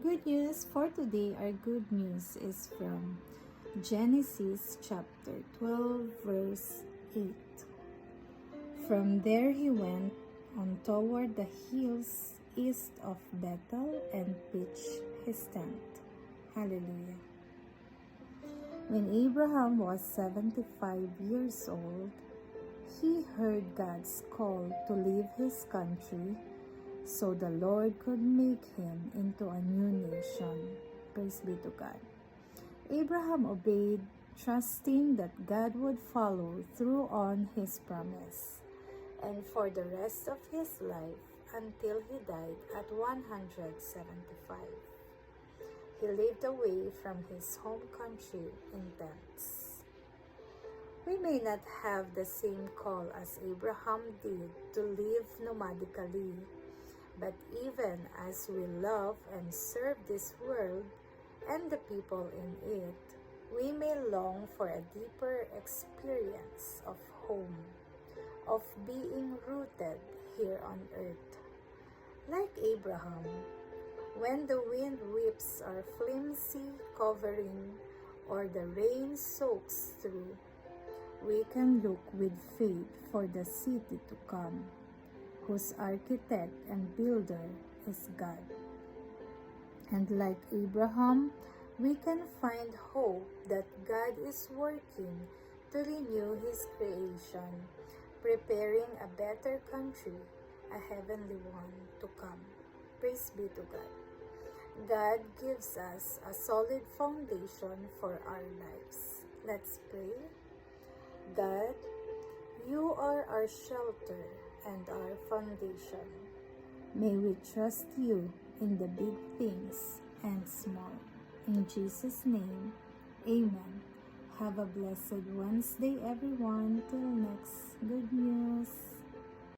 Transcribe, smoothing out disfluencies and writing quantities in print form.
good news for today, our good news is from Genesis chapter 12, verse 8. From there he went on toward the hills east of Bethel and pitched his tent. Hallelujah. When Abraham was 75 years old, he heard God's call to leave his country so the Lord could make him into a new nation. Praise be to God. Abraham obeyed, trusting that God would follow through on his promise. And for the rest of his life, until he died at 175, he lived away from his home country in tents. We may not have the same call as Abraham did to live nomadically, but even as we love and serve this world and the people in it, we may long for a deeper experience of home, of being rooted here on earth. Like Abraham, when the wind whips our flimsy covering or the rain soaks through, we can look with faith for the city to come, whose architect and builder is God. And like Abraham, we can find hope that God is working to renew his creation, preparing a better country, a heavenly one to come. Praise be to God. God gives us a solid foundation for our lives. Let's pray. God, you are our shelter and our foundation. May we trust you in the big things and small. In Jesus' name, amen. Have a blessed Wednesday, everyone. Till next good news.